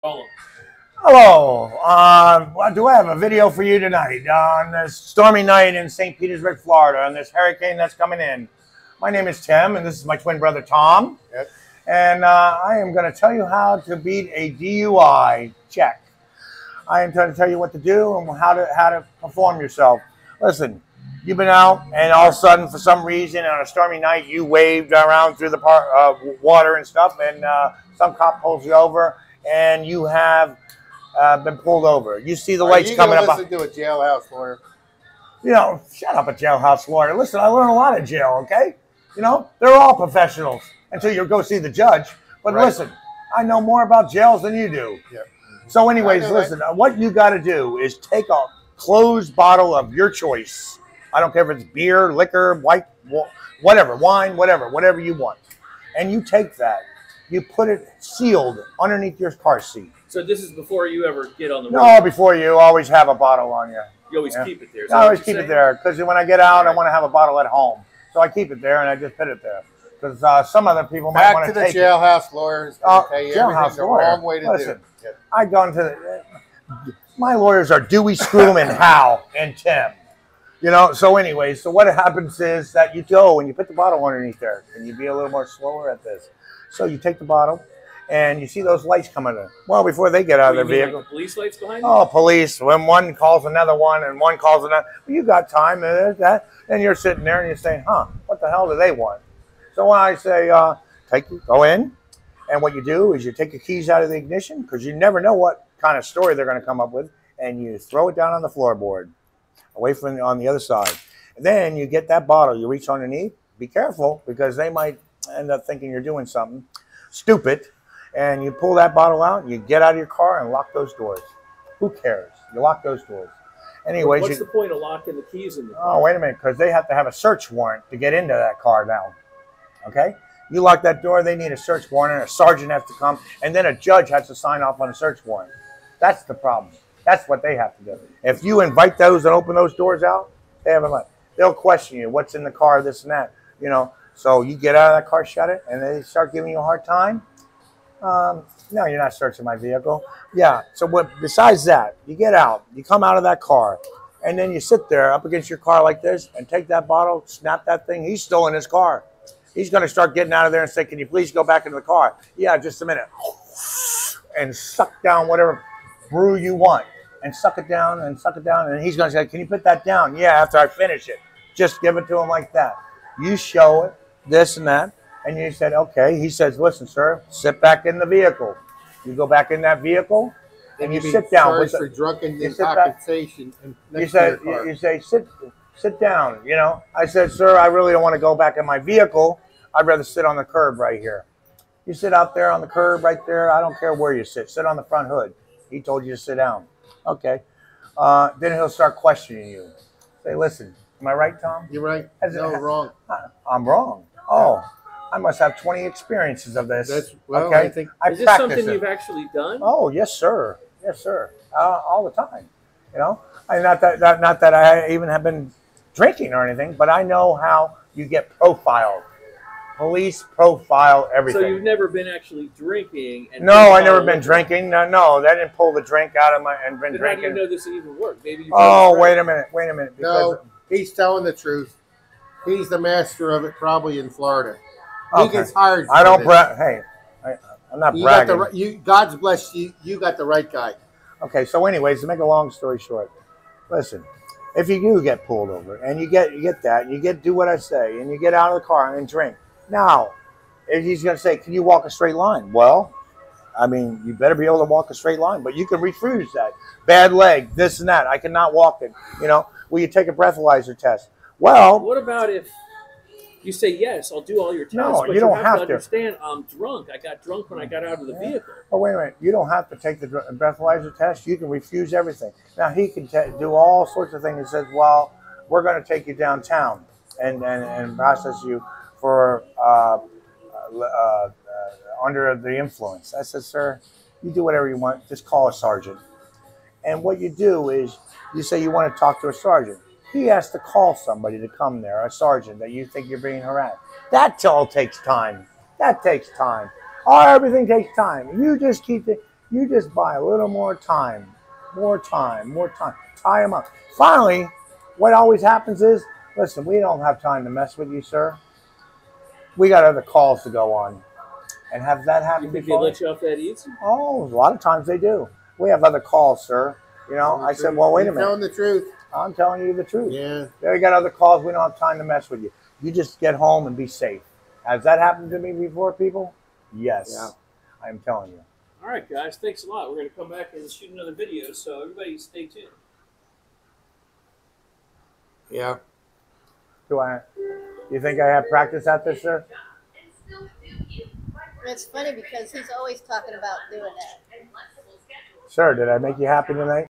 Call him. Hello. Do I have a video for you tonight on this stormy night in St. Petersburg, Florida, on this hurricane that's coming in? My name is Tim, and this is my twin brother, Tom. Yep. And I am going to tell you how to beat a DUI check. I am going to tell you what to do and how to perform yourself. Listen, you've been out, and all of a sudden, for some reason, on a stormy night, you waved around through the water and stuff, and some cop pulls you over, and you have been pulled over. You see the lights coming up. Listen to a jailhouse lawyer. You know, shut up, a jailhouse lawyer. Listen, I learned a lot in jail, okay? You know, they're all professionals until you go see the judge. But Right. listen, I know more about jails than you do. Yep. So anyways, listen, what you got to do is take a closed bottle of your choice. I don't care if it's beer, liquor, white, whatever, wine, whatever you want. And you take that. You put it sealed underneath your car seat. So this is before you ever get on the road. No, before you always have a bottle on you. You always Yeah. keep it there. I always keep it there because when I get out, I want to have a bottle at home. So I keep it there and I just put it there because some other people might want Back to to take the jailhouse lawyers. Tell you jailhouse everything's the lawyer. wrong way to Listen, do it. I gone to my lawyers are Dewey, Screw and Hal and Tim. You know, so anyways, so what happens is that you go and you put the bottle underneath there and you be a little more slower at this. So you take the bottle and you see those lights coming in. Well, before they get out of their vehicle. Like the police lights behind you? Oh, police. When one calls another one and one calls another. Well, you got time. And you're sitting there and you're saying, huh, what the hell do they want? So when I say, go in. And what you do is you take your keys out of the ignition because you never know what kind of story they're going to come up with. And you throw it down on the floorboard away from on the other side. And then you get that bottle. You reach underneath. Be careful because they might end up thinking you're doing something stupid. And you pull that bottle out, you get out of your car and lock those doors. Who cares? You lock those doors. Anyways, what's the point of locking the keys in the car? Oh, wait a minute, because they have to have a search warrant to get into that car now. Okay? You lock that door, they need a search warrant, and a sergeant has to come, and then a judge has to sign off on a search warrant. That's the problem. That's what they have to do. If you invite those and open those doors out, they have a money. They'll question you, what's in the car, this and that. You know, so you get out of that car, shut it, and they start giving you a hard time. No, you're not searching my vehicle. Yeah. So besides that, you get out, you come out of that car, and then you sit there up against your car like this and take that bottle, snap that thing. He's still in his car. He's going to start getting out of there and say, can you please go back into the car? Yeah, just a minute. And suck down whatever brew you want and suck it down and suck it down. And he's going to say, can you put that down? Yeah, after I finish it. Just give it to him like that. You show it, this and that. And you said, okay. He says, listen, sir, sit back in the vehicle. You go back in that vehicle, and you sit down. Charged for drunken intoxication. You say, sit down. You know, I said, sir, I really don't want to go back in my vehicle. I'd rather sit on the curb right here. You sit out there on the curb right there. I don't care where you sit. Sit on the front hood. He told you to sit down. Okay. Then he'll start questioning you. Say, listen, am I right, Tom? You're right. No, wrong. I'm wrong. Oh. I must have 20 experiences of this. Okay. I think is this something you've actually done? Oh, yes, sir. Yes, sir. All the time. You know, not that I even have been drinking or anything, but I know how you get profiled. Police profile everything. So you've never been actually drinking? And no, I never been drinking. No, they didn't pull the drink out of my and been then drinking. How do you know this even works? Maybe you wait a minute. No, he's telling the truth. He's the master of it, probably in Florida. He gets hired. I don't brag. Hey, I'm not bragging. God's blessed you. You got the right guy. Okay, so anyways, to make a long story short, listen, if you do get pulled over and you get that, and you do what I say, and you get out of the car and drink. Now, if he's going to say, can you walk a straight line? Well, I mean, you better be able to walk a straight line, but you can refuse that. Bad leg, this and that. I cannot walk it. You know, will you take a breathalyzer test? Well, what about if you say, yes, I'll do all your tests, no, but you don't have to understand I'm drunk. I got drunk when I got out of the vehicle. Oh, wait a minute. You don't have to take the breathalyzer test. You can refuse everything. Now, he can do all sorts of things. He says, well, we're going to take you downtown and process you for under the influence. I said, sir, you do whatever you want. Just call a sergeant. And what you do is you say you want to talk to a sergeant. He has to call somebody to come there, a sergeant that you think you're being harassed. That all takes time. That takes time. Oh, everything takes time. You just keep it. You just buy a little more time, more time, more time. Tie them up. Finally, what always happens is, listen, we don't have time to mess with you, sir. We got other calls to go on. And have that You happened think they before? let you off that easy? Oh, a lot of times they do. We have other calls, sir. You know, I said, well, wait a You're minute. telling the truth. I'm telling you the truth. Yeah. They got other calls. We don't have time to mess with you. You just get home and be safe. Has that happened to me before, people? Yes. Yeah. I'm telling you. All right, guys. Thanks a lot. We're going to come back and shoot another video, so everybody stay tuned. Yeah. You think I have practice at this, sir? It's funny because he's always talking about doing that. Sir, did I make you happy tonight?